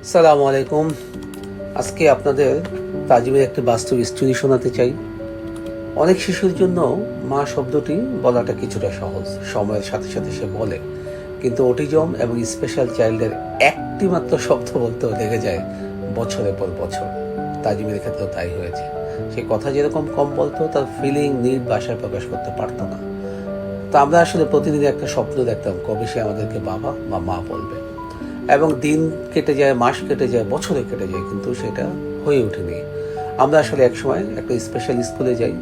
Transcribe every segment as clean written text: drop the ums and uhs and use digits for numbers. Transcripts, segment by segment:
আসসালামু আলাইকুম। আজকে আপনাদের তাজিমের একটি বাস্তব স্টোরি শোনাতে চাই। অনেক শিশুর জন্য মা শব্দটি বলাটা কিছুটা সহজ, সময়ের সাথে সাথে সে বলে, কিন্তু অটিজম এবং স্পেশাল চাইল্ডের একটি মাত্র শব্দ বলতেও লেগে যায় বছরের পর বছর। তাজিমের ক্ষেত্রেও তাই হয়েছে। সে কথা যেরকম কম বলতো, তার ফিলিং নিড ভাষায় প্রকাশ করতে পারতো না। তো আমরা আসলে প্রতিদিন একটা স্বপ্ন দেখতাম কবে সে আমাদেরকে বাবা বা মা বলবে, এবং দিন কেটে যায়, মাস কেটে যায়, বছরে কেটে যায়, কিন্তু সেটা হয়ে ওঠেনি। আমরা আসলে একসময় একটা স্পেশাল স্কুলে যাই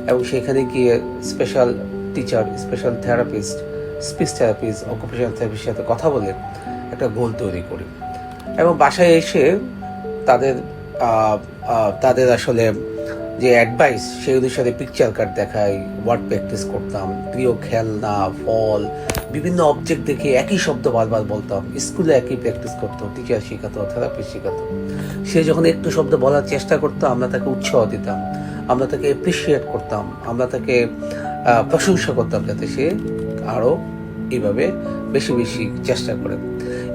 এবং সেখানে গিয়ে special teacher, special therapist, speech therapist, occupational থেরাপিস্টের সাথে কথা বলে একটা গোল তৈরি করি, এবং বাসায় এসে তাদের তাদের আসলে যে অ্যাডভাইস সেই অনুসারে পিকচার কার্ড দেখাই, ওয়ার্ড প্র্যাকটিস করতাম, প্রিয় খেলনা, ফল, বিভিন্ন অবজেক্ট দেখে একই শব্দ বারবার বলতাম। স্কুলে একই প্র্যাকটিস করতাম, টিচার শেখাতো, থেরাপিস্ট শেখাতো। সে যখন একটু শব্দ বলার চেষ্টা করতো, আমরা তাকে উৎসাহ দিতাম, আমরা তাকে অ্যাপ্রিসিয়েট করতাম, আমরা তাকে প্রশংসা করতাম, যাতে সে আরও এইভাবে বেশি বেশি চেষ্টা করে।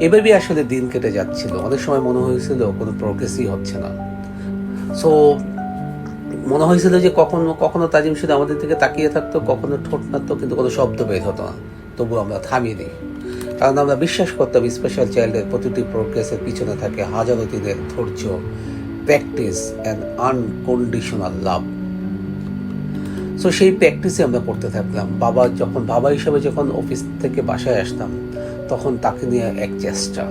এভাবেই আসলে দিন কেটে যাচ্ছিল। অনেক সময় মনে হয়েছিল কোনো প্রোগ্রেসই হচ্ছে না। সো মনে হয়েছিল যে কখনো কখনো তাজিম শুধু আমাদের দিকে তাকিয়ে থাকতো, কখনো ঠোঁট নাড়তো, কিন্তু কোনো শব্দ বের হতো না। তবু আমরা থামিয়ে দিই, কারণ আমরা বিশ্বাস করতাম স্পেশাল চাইল্ডের প্রতিটি প্রোগ্রেসের পিছনে থাকে হাজারো দিনের ধৈর্য, practice and unconditional love. So সেই প্র্যাকটিসে আমরা করতে থাকলাম। বাবা হিসাবে যখন অফিস থেকে বাসায় আসতাম, তখন তাকে নিয়ে এক চেষ্টা,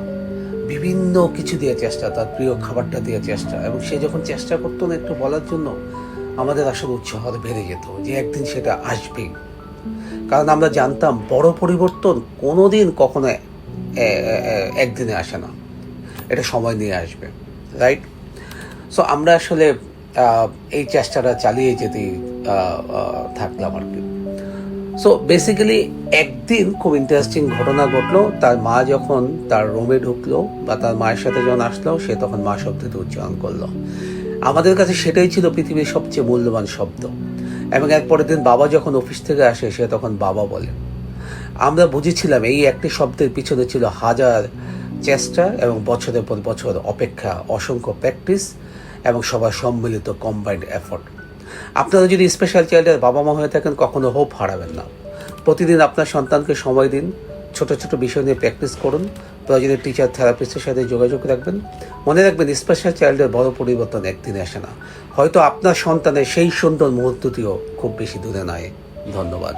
বিভিন্ন কিছু দিয়ে চেষ্টা, তার প্রিয় খাবারটা দিয়ে চেষ্টা, এবং সে যখন চেষ্টা করতো না একটু বলার জন্য, আমাদের আসলে উৎসাহ বেড়ে যেত যে একদিন সেটা আসবেই। কারণ আমরা জানতাম বড় পরিবর্তন কোনোদিন কখনো একদিনে আসে না, এটা সময় নিয়ে আসবে, রাইট? সো আমরা আসলে এই চেষ্টাটা চালিয়ে যেতেই থাকলাম আর কি। সো বেসিক্যালি একদিন খুব ইন্টারেস্টিং ঘটনা ঘটলো। তার মা যখন তার রুমে ঢুকলো বা তার মায়ের সাথে যখন আসলো, সে তখন মা শব্দটি উচ্চারণ করলো। আমাদের কাছে সেটাই ছিল পৃথিবীর সবচেয়ে মূল্যবান শব্দ। এবং এরপরের দিন বাবা যখন অফিস থেকে আসে, সে তখন বাবা বলে। আমরা বুঝেছিলাম এই একটি শব্দের পিছনে ছিল হাজার চেষ্টা এবং বছরের পর বছর অপেক্ষা, অসংখ্য প্র্যাকটিস এবং সবার সম্মিলিত কম্বাইন্ড এফোর্ট। আপনারা যদি স্পেশাল চাইল্ডের বাবা মা হয়ে থাকেন, কখনো হোপ হারাবেন না। প্রতিদিন আপনার সন্তানকে সময় দিন, ছোট ছোট বিষয় নিয়ে প্র্যাকটিস করুন, প্রয়োজনে টিচার, থেরাপিস্টের সাথে যোগাযোগ রাখবেন। মনে রাখবেন, স্পেশাল চাইল্ডের বড় পরিবর্তন একদিনে আসে না। হয়তো আপনার সন্তানের সেই সুন্দর মুহূর্তটিও খুব বেশি দূরে নয়। ধন্যবাদ।